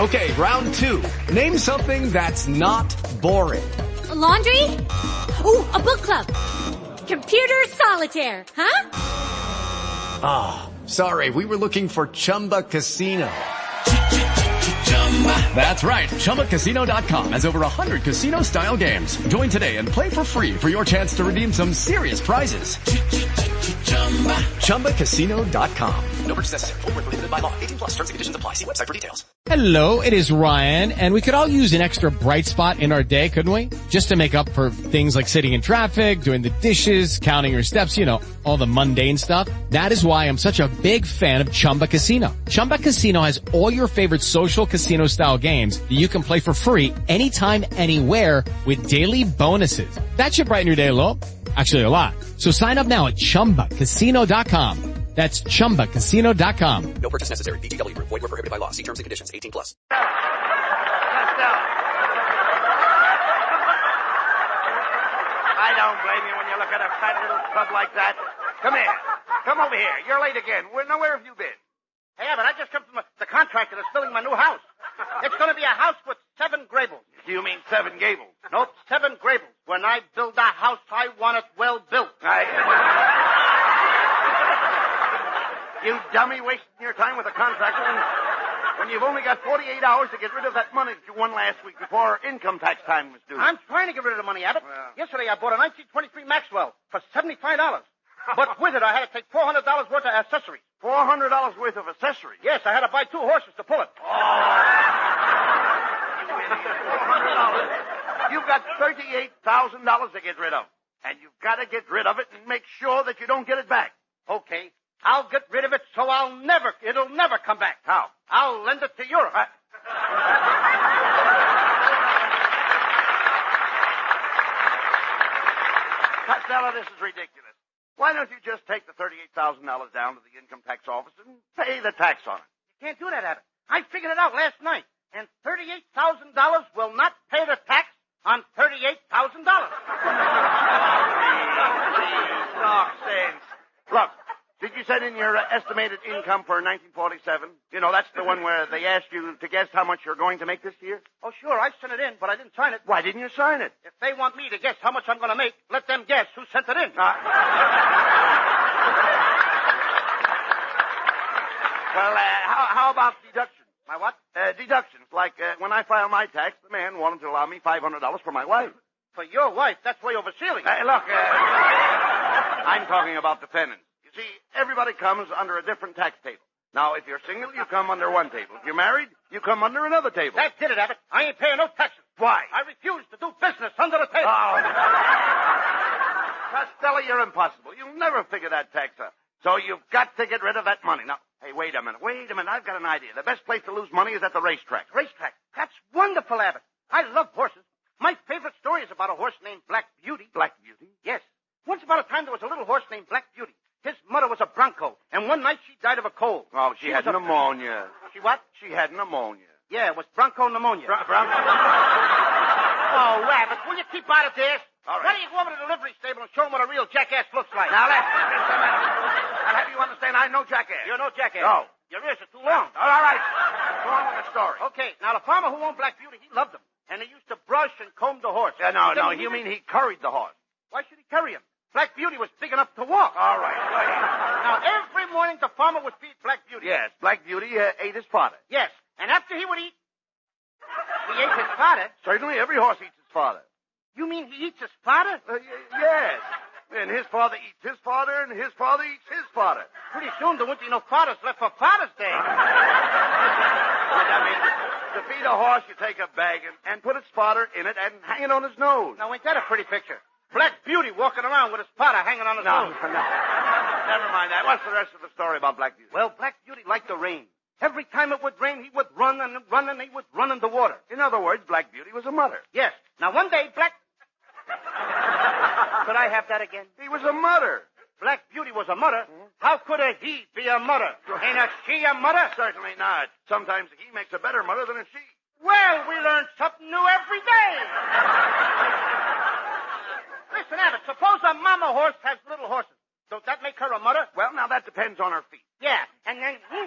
Okay, round two. Name something that's not boring. A laundry? Ooh, a book club. Computer solitaire, huh? Ah, sorry, we were looking for Chumba Casino. That's right, ChumbaCasino.com has over 100 casino-style games. Join today and play for free for your chance to redeem some serious prizes. ChumbaCasino.com. No purchase necessary. Void where prohibited by law. 18+ terms and conditions apply. See website for details. Hello, it is Ryan, and we could all use an extra bright spot in our day, couldn't we? Just to make up for things like sitting in traffic, doing the dishes, counting your steps, you know, all the mundane stuff. That is why I'm such a big fan of Chumba Casino. Chumba Casino has all your favorite social casino-style games that you can play for free anytime, anywhere with daily bonuses. That should brighten your day a little. Actually, a lot. So sign up now at ChumbaCasino.com. That's ChumbaCasino.com. No purchase necessary. VGW Group. Void where prohibited by law. See terms and conditions. 18+. Costello. I don't blame you when you look at a fat little tub like that. Come here. Come over here. You're late again. Now, where have you been? Hey, Abbott, I just come from the contractor that's building my new house. It's going to be a house with 7 Grables. You mean 7 Gables? Nope, 7 Grables. When I build a house, I want it well built. You dummy, wasting your time with a contractor when you've only got 48 hours to get rid of that money that you won last week before income tax time was due. I'm trying to get rid of the money, Abbott. Well. Yesterday I bought a 1923 Maxwell for $75. But with it, I had to take $400 worth of accessories. $400 worth of accessories? Yes, I had to buy 2 horses to pull it. $400. You've got $38,000 to get rid of. And you've got to get rid of it and make sure that you don't get it back. Okay. I'll get rid of it so it'll never come back. How? I'll lend it to Europe. Costello, this is ridiculous. Why don't you just take the $38,000 down to the income tax office and pay the tax on it? You can't do that, Abbott. I figured it out last night. And $38,000 will not pay the tax on $38,000. Talk sense. Look, did you send in your estimated income for 1947? You know, that's the one where they asked you to guess how much you're going to make this year? Oh, sure, I sent it in, but I didn't sign it. Why didn't you sign it? If they want me to guess how much I'm going to make, let them guess who sent it in. Well, how about deductions? My what? Deductions. Like, when I file my tax, the man wanted to allow me $500 for my wife. For your wife? That's way over ceiling. Look, I'm talking about dependents. You see, everybody comes under a different tax table. Now, if you're single, you come under one table. If you're married, you come under another table. That did it, Abbott. I ain't paying no taxes. Why? I refuse to do business under the table. Oh. Costello, you're impossible. You'll never figure that tax out. So you've got to get rid of that money. Now, hey, wait a minute. I've got an idea. The best place to lose money is at the racetrack. Racetrack? That's wonderful, Abbott. I love horses. My favorite story is about a horse named Black Beauty. Black Beauty? Yes. Once upon a time, there was a little horse named Black Beauty. His mother was a bronco, and one night she died of a cold. Oh, she had pneumonia. She what? She had pneumonia. Yeah, it was bronco pneumonia. Bronco? Oh, Abbott, will you keep out of this? All right. Why don't you go over to the livery stable and show them what a real jackass looks like? Now, I'll have you understand I'm no jackass. You're no jackass. No. Your ears are too long. All right. Go on with the story. Okay, now the farmer who owned Black Beauty, he loved him. And he used to brush and comb the horse. No, you mean he curried the horse. Why should he carry him? Black Beauty was big enough to walk. All right. Now, every morning the farmer would feed Black Beauty. Yes, Black Beauty ate his fodder. Yes, and after he would eat, he ate his fodder. Certainly, every horse eats his fodder. You mean he eats his fodder? Yes. And his father eats his fodder, and his father eats his fodder. Pretty soon there won't be no fathers left for Father's Day. I mean, to feed a horse, you take a bag and put its fodder in it and hang it on his nose. Now, ain't that a pretty picture? Black Beauty walking around with his fodder hanging on his nose. No. Never mind that. What's the rest of the story about Black Beauty? Well, Black Beauty liked the rain. Every time it would rain, he would run and run, and he would run in the water. In other words, Black Beauty was a mudder. Yes. Now, one day, Could I have that again? He was a mudder. Black Beauty was a mudder. How could a he be a mudder? Ain't a she a mudder? Certainly not. Sometimes a he makes a better mudder than a she. Well, we learn something new every day. Listen, Abbott, suppose a mama horse has little horses. Don't that make her a mudder? Well, now that depends on her feet. Yeah, and then... Well,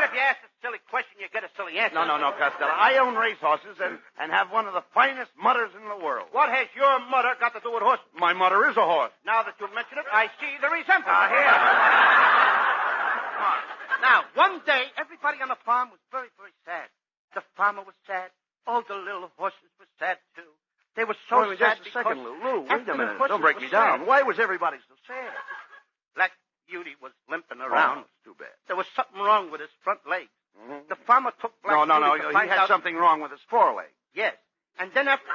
if you ask a silly question... question, you get a silly answer. No, Costello. I own racehorses and have one of the finest mutters in the world. What has your mother got to do with horses? My mother is a horse. Now that you mention it, I see the resemblance. Here. Now, one day, everybody on the farm was very, very sad. The farmer was sad. All the little horses were sad, too. They were so Wait, sad just a second, Lou. Wait after a the minute. horses Don't break were me down. sad, Why was everybody so sad? Black Beauty was limping around. Oh, too bad. There was something wrong with his front legs. Mm-hmm. The farmer took Black Beauty to He find had out... something wrong with his forelegs. Yes. And then after...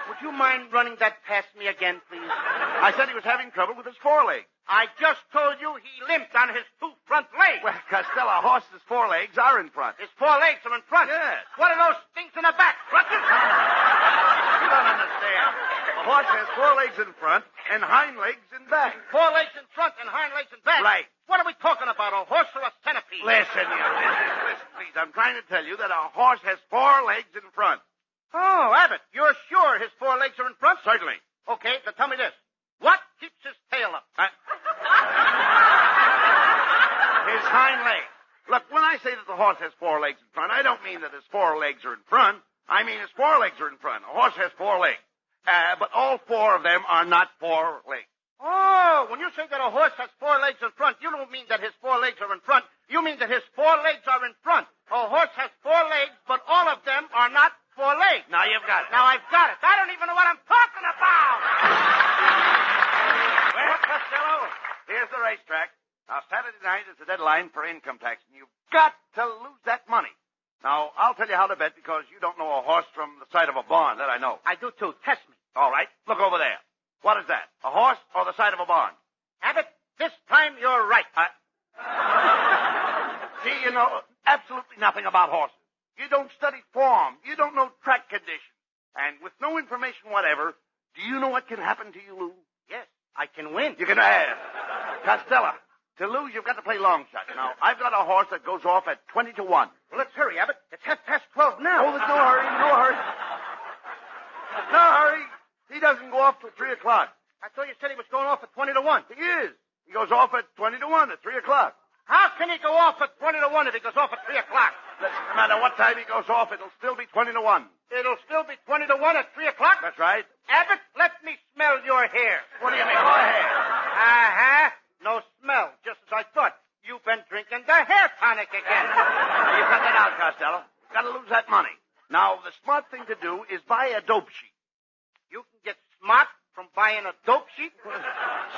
Would you mind running that past me again, please? I said he was having trouble with his forelegs. I just told you he limped on his two front legs. Well, Costello, a horse's forelegs are in front. His four legs are in front. Yes. What are those things in the back? Crutches? You don't understand. A horse has forelegs in front and hind legs in back. Four legs in front and hind legs in back. Right. What are we talking about, a horse or a centipede? Listen, please. I'm trying to tell you that a horse has four legs in front. Oh, Abbott, you're sure his four legs are in front? Certainly. Okay, then tell me this. What keeps his tail up? His hind legs. Look, when I say that the horse has four legs in front, I don't mean that his four legs are in front. I mean his forelegs are in front. A horse has four legs. But all four of them are not four legs. Oh, when you say that a horse has four legs in front, you don't mean that his four legs are in front. You mean that his four legs are in front. A horse has four legs, but all of them are not four legs. Now you've got it. Now I've got it. I don't even know what I'm talking about. Well, Costello, here's the racetrack. Now, Saturday night is the deadline for income tax, and you've got to lose that money. Now, I'll tell you how to bet because you don't know a horse from the sight of a barn. That I know. I do too. Test me. All right. Look over there. What is that? A horse or the side of a barn? Abbott, this time you're right. See, you know absolutely nothing about horses. You don't study form. You don't know track conditions. And with no information whatever, do you know what can happen to you, Lou? Yes, I can win. You can Costello, to lose, you've got to play long shot. Now, I've got a horse that goes off at 20 to 1. Well, let's hurry, Abbott. It's 12:30 now. Oh, there's no hurry, no hurry. No hurry. He doesn't go off till 3 o'clock. I thought you said he was going off at 20 to 1. He is. He goes off at 20 to 1 at 3 o'clock. How can he go off at 20 to 1 if he goes off at 3 o'clock? Listen, no matter what time he goes off, it'll still be 20 to 1. It'll still be 20 to 1 at 3 o'clock? That's right. Abbott, let me smell your hair. What do you mean? Go ahead. Uh-huh. No smell, just as I thought. You've been drinking the hair tonic again. You cut that out, Costello. You've got to lose that money. Now, the smart thing to do is buy a dope sheet. You can get smart from buying a dope sheet?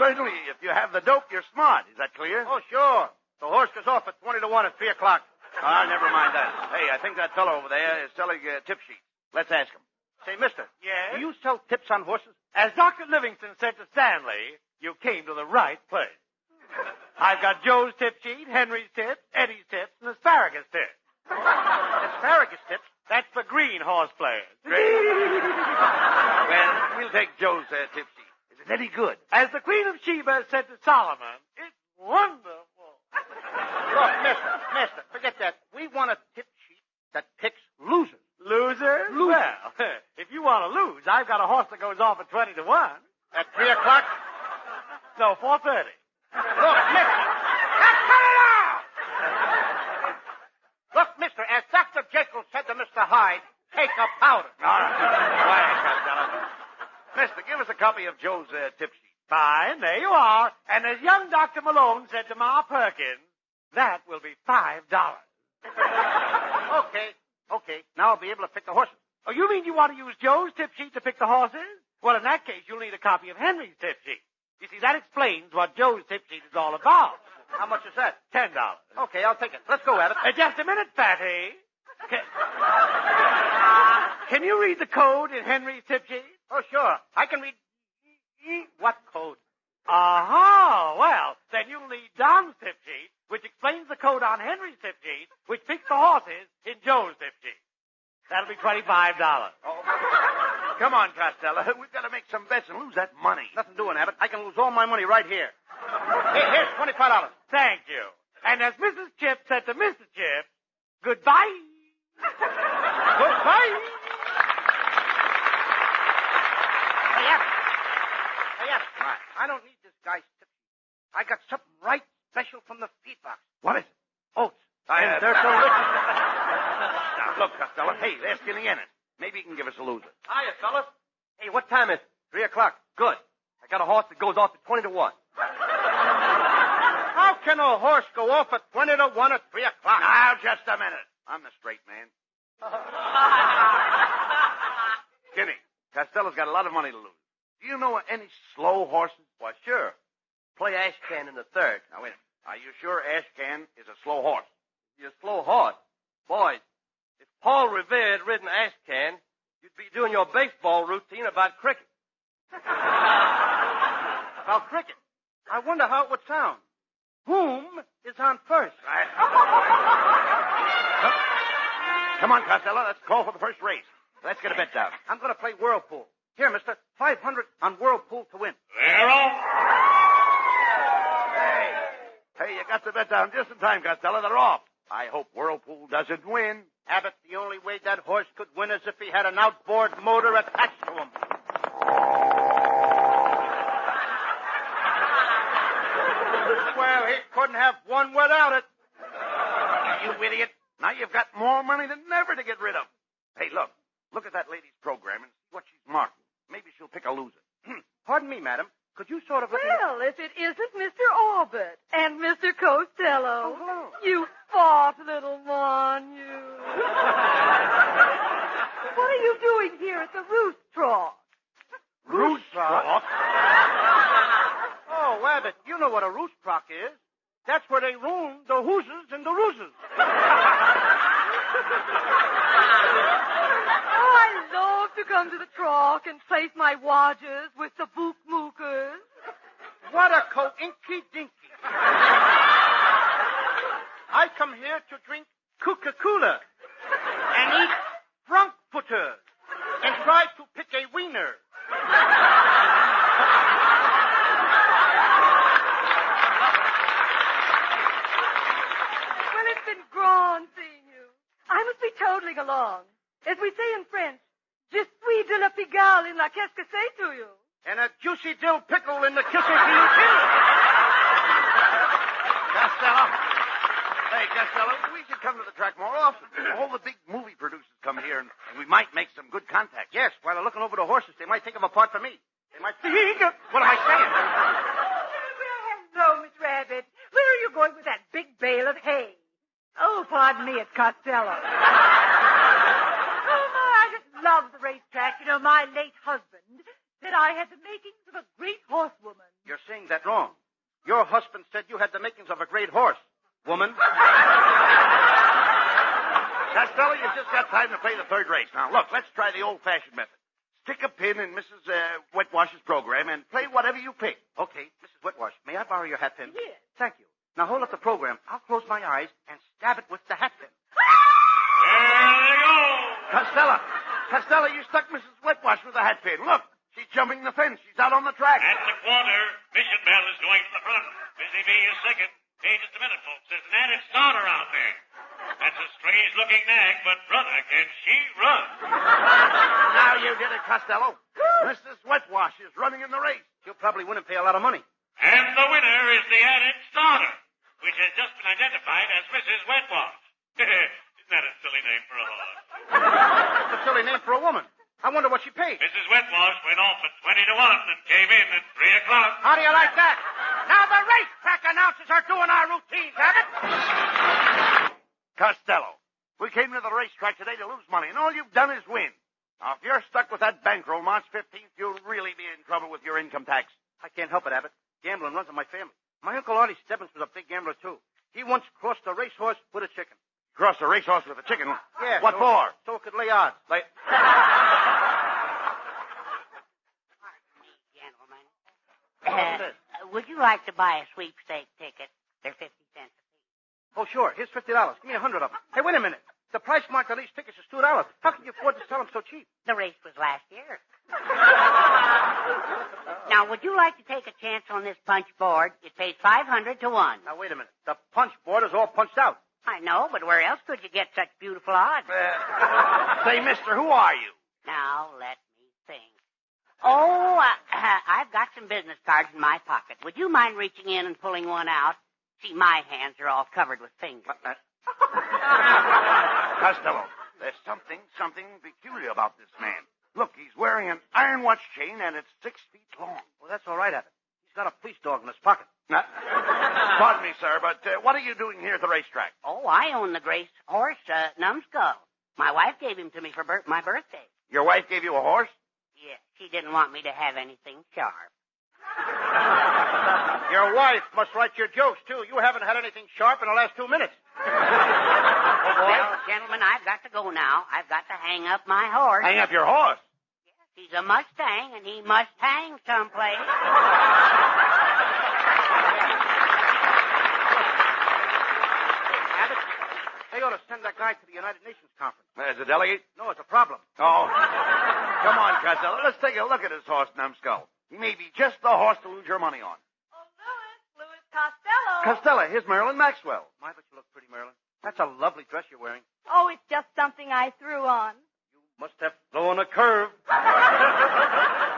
Certainly, if you have the dope, you're smart. Is that clear? Oh, sure. The horse goes off at 20 to 1 at 3 o'clock. Never mind that. Hey, I think that fellow over there is selling tip sheets. Let's ask him. Say, mister. Yes? Do you sell tips on horses? As Dr. Livingston said to Stanley, you came to the right place. I've got Joe's tip sheet, Henry's tips, Eddie's tips, and asparagus tips. Asparagus tips? That's for green horse players. Well, we'll take Joe's tip sheet. Is it any good? As the Queen of Sheba said to Solomon, it's wonderful. Look, mister, forget that. We want a tip sheet that picks losers. Losers? Well, if you want to lose, I've got a horse that goes off at 20 to 1. At 3 o'clock? No, 4:30. Look, mister. Cut it out! Look, mister, as Dr. Jekyll said to Mr. Hyde, take a powder. All right. Quiet, Costello. Mister, give us a copy of Joe's tip sheet. Fine, there you are. And as young Dr. Malone said to Ma Perkins, that will be $5. Okay. Now I'll be able to pick the horses. Oh, you mean you want to use Joe's tip sheet to pick the horses? Well, in that case, you'll need a copy of Henry's tip sheet. You see, that explains what Joe's tip sheet is all about. How much is that? $10. Okay, I'll take it. Let's go, Abbott. Just a minute, Fatty. Can you read the code in Henry's tip sheet? Oh, sure. I can read... What code? Aha! Well, then you'll need Don's tip sheet, which explains the code on Henry's tip sheet, which picks the horses in Joe's tip sheet. That'll be $25. Oh. Come on, Costello. We've got to make some bets and lose that money. Nothing doing, Abbott. I can lose all my money right here. Here's $25. Thank you. And as Mrs. Chip said to Mr. Chip, goodbye. Goodbye. Hey, Abbott. I don't need this guy's tip. I got something right special from the feed box. What is it? They're delicious. Now, look, Costello. Hey, they're skinning in it. Maybe you can give us a loser. Hiya, fellas. Hey, what time is it? 3 o'clock. Good. I got a horse that goes off at 20 to 1. How can a horse go off at 20 to 1 at 3 o'clock? Now, just a minute. I'm the straight man. Skinny, Costello's got a lot of money to lose. Do you know any slow horses? Why, sure. Play Ashcan in the third. Now, wait a minute. Are you sure Ashcan is a slow horse? You're a slow horse. Boys, if Paul Revere had ridden Ashcan, you'd be doing your baseball routine about cricket. About cricket. I wonder how it would sound. Whom is on first? Right. Come on, Costello. Let's call for the first race. Let's get a bet down. I'm going to play Whirlpool. Here, mister, 500 on Whirlpool to win. They're off. Hey, you got the bet down just in time, Costello. They're off. I hope Whirlpool doesn't win. Abbott, the only way that horse could win is if he had an outboard motor attached to him. Well, he couldn't have won without it. You idiot. Now you've got more money than ever to get rid of. Hey, look. Look at that lady's program and see what she's marking. Maybe she'll pick a loser. Pardon me, madam. Could you sort of... Well, if it isn't Mr. Abbott and Mr. Costello. Oh, hello. You fat little mon, you. What are you doing here at the Racetrack? Racetrack? Oh, Abbott, you know what a racetrack is. That's where they ruin the hooses and the rooses. Oh, I love to come to the track and place my wagers with the bookmookers. What a co-inky-dinky. I come here to drink Coca-Cola and eat Frankfurter and try to pick a wiener. Well, it's been grand seeing you. I must be toddling along. As we say in French, je suis de la Pigalle in la qu'est-ce que c'est to you. And a juicy dill pickle in the kissing too. Costello. Hey, Costello, we should come to the track more often. All the big movie producers come here, and we might make some good contacts. Yes, while they're looking over the horses, they might think of a part for me. They might think, what am I saying? Well, hello, Miss Rabbit. Where are you going with that big bale of hay? Oh, pardon me, it's Costello. Oh, my, I just love the racetrack. You know, my late husband said I had the makings of a great horsewoman. You're saying that wrong. Your husband said you had the makings of a great horse, woman. Costello, you've just got time to play the third race. Now, look, let's try the old-fashioned method. Stick a pin in Mrs. Wetwash's program and play whatever you pick. Okay, Mrs. Wetwash, may I borrow your hat pin? Yes. Thank you. Now hold up the program. I'll close my eyes and stab it with the hat pin. There they go. Costello, you stuck Mrs. Wetwash with a hat pin. Look, she's jumping the fence. She's out on the track. At the corner, Mission Bell is going to the front. Busy Bee is second. Hey, just a minute, folks. There's an antic starter out there. That's a strange-looking nag, but, brother, can she run? Now you did it, Costello. Mrs. Wetwash is running in the race. She'll probably win and pay a lot of money. And the winner is the antic starter, which has just been identified as Mrs. Wetwash. Isn't that a silly name for a horse? It's a silly name for a woman. I wonder what she paid. Mrs. Wetwash went off at 20 to 1 and came in at 3 o'clock. How do you like that? Now the racetrack announcers are doing our routines, Abbott. Costello, we came to the racetrack today to lose money, and all you've done is win. Now, if you're stuck with that bankroll March 15th, you'll really be in trouble with your income tax. I can't help it, Abbott. Gambling runs in my family. My Uncle Artie Stebbins was a big gambler, too. He once crossed a racehorse with a chicken. Crossed a racehorse with a chicken? Yeah. What for? So it could lay odds. Gentlemen, would you like to buy a sweepstake ticket? They're 50 cents a piece. Oh, sure. Here's $50. Give me 100 of them. Hey, wait a minute. The price marked on these tickets is $2. How can you afford to sell them so cheap? The race was last year. Now, would you like to take a chance on this punch board? It pays 500 to 1. Now, wait a minute. The punch board is all punched out. I know, but where else could you get such beautiful odds? Say, mister, who are you? Now, let me think. Oh, I've got some business cards in my pocket. Would you mind reaching in and pulling one out? See, my hands are all covered with fingers. Costello, there's something peculiar about this man. Look, he's wearing an iron watch chain, and it's 6 feet long. Well, that's all right, Abbott. He's got a police dog in his pocket. Pardon me, sir, but what are you doing here at the racetrack? Oh, I own the great horse, Numbskull. My wife gave him to me for my birthday. Your wife gave you a horse? Yeah, she didn't want me to have anything sharp. Your wife must write your jokes, too. You haven't had anything sharp in the last 2 minutes. Well, gentlemen, I've got to go now. I've got to hang up my horse. Hang up your horse? Yes, he's a Mustang, and he must hang someplace. Abbott, they ought to send that guy to the United Nations conference. As a delegate? No, it's a problem. Oh. Come on, Costello. Let's take a look at his horse, Numbskull. He may be just the horse to lose your money on. Oh, Louis Costello. Costello, here's Marilyn Maxwell. My, but you look pretty, Marilyn. That's a lovely dress you're wearing. Oh, it's just something I threw on. You must have flown a curve.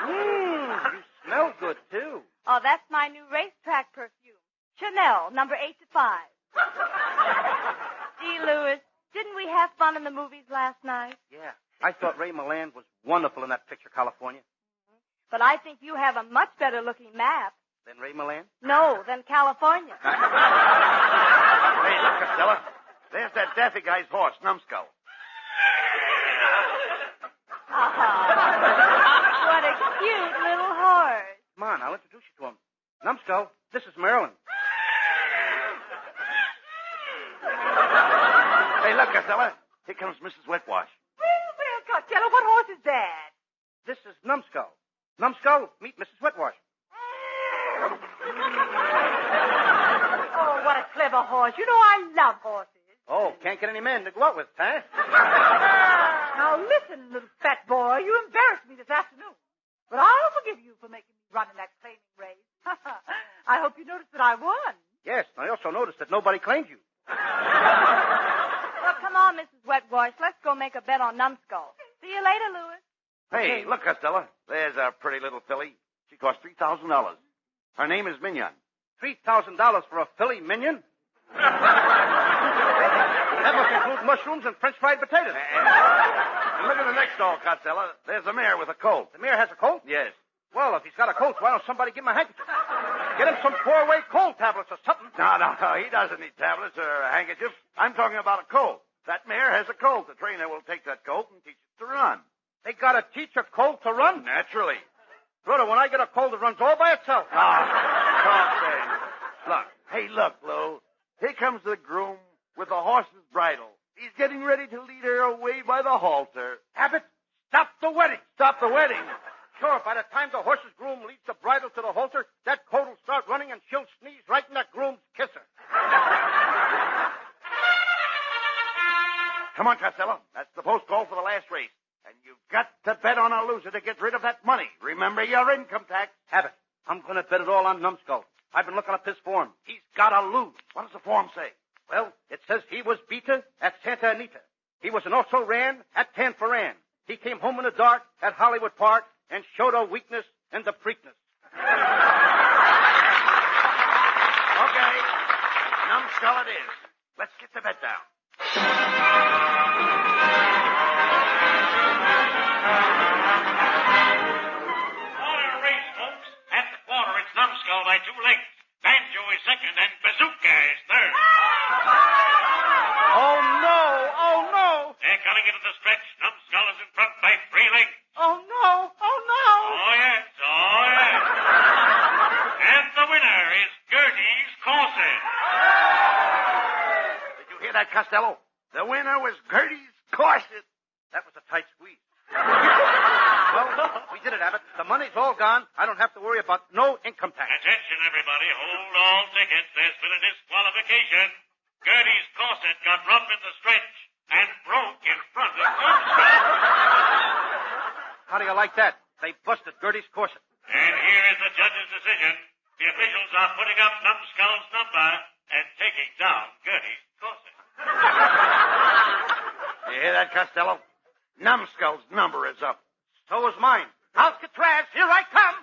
You smell good, too. Oh, that's my new Racetrack perfume. Chanel, number 8 to 5. Gee, Louis, didn't we have fun in the movies last night? Yeah. I thought Ray Milland was wonderful in that picture, California. But I think you have a much better looking map. Than Ray Milland? No, than California. Hey, look, Costello. There's that daffy guy's horse, Numbskull. What a cute little horse. Come on, I'll introduce you to him. Numbskull, this is Marilyn. Hey, look, Costello. Here comes Mrs. Wetwash. Well, Costello, what horse is that? This is Numbskull. Numbskull, meet Mrs. Wetwash. Oh, what a clever horse. You know I love horses. Oh, can't get any men to go out with, huh? Now listen, little fat boy, you embarrassed me this afternoon. But I'll forgive you for making me run in that claiming race. I hope you noticed that I won. Yes, I also noticed that nobody claimed you. Well, come on, Mrs. Wetwash. Let's go make a bet on Numbskull. See you later, Louis. Hey, look, Costello. There's a pretty little filly. She cost $3,000. Her name is Mignon. $3,000 for a filly minion? That must include mushrooms and French fried potatoes. And look at the next stall, Costello. There's a mare with a colt. The mare has a colt? Yes. Well, if he's got a colt, why don't somebody give him a handkerchief? Get him some 4-way cold tablets or something. No, he doesn't need tablets or a handkerchief. I'm talking about a colt. That mare has a colt. The trainer will take that colt and teach it to run. They gotta teach a colt to run? Naturally. Brother, when I get a colt, it runs all by itself. Look. Hey, look, Lou. Here comes the groom with the horse's bridle. He's getting ready to lead her away by the halter. Abbott, stop the wedding. Stop the wedding? Sure, by the time the horse's groom leads the bridle to the halter, that colt will start running and she'll sneeze right in that groom's kisser. Come on, Costello. That's the post call for the last race. And you've got to bet on a loser to get rid of that money. Remember your income tax. Abbott, I'm going to bet it all on Numbskull. I've been looking up his form. He's got to lose. What does the form say? Well, it says he was beaten at Santa Anita. He was an also ran at Tanforan. He came home in the dark at Hollywood Park and showed a weakness in the Preakness. Okay. Numbskull it is. Let's get the bet down. Quarter race, folks. At the quarter, it's Numbskull by 2 lengths. Banjo is second, and Bazooka is third. Oh, no! Oh, no! They're coming into the stretch. Numbskull is in front by 3 lengths. Oh, no! Oh, no! Oh, yes. Oh, yes. And the winner is Gertie's Corset. Did you hear that, Costello? The winner was Gertie's Corset. That was a tight squeeze. Well, we did it, Abbott. The money's all gone. I don't have to worry about no income tax. Attention, everybody. Hold all tickets. There's been a disqualification. Gertie's Corset got rough in the stretch and broke in front of Numbskull. How do you like that? They busted Gertie's Corset. And here is the judge's decision. The officials are putting up Numbskull's number and taking down Gertie's Corset. You hear that, Costello? Numbskull's number is up. So is mine. Alcatraz, here I come!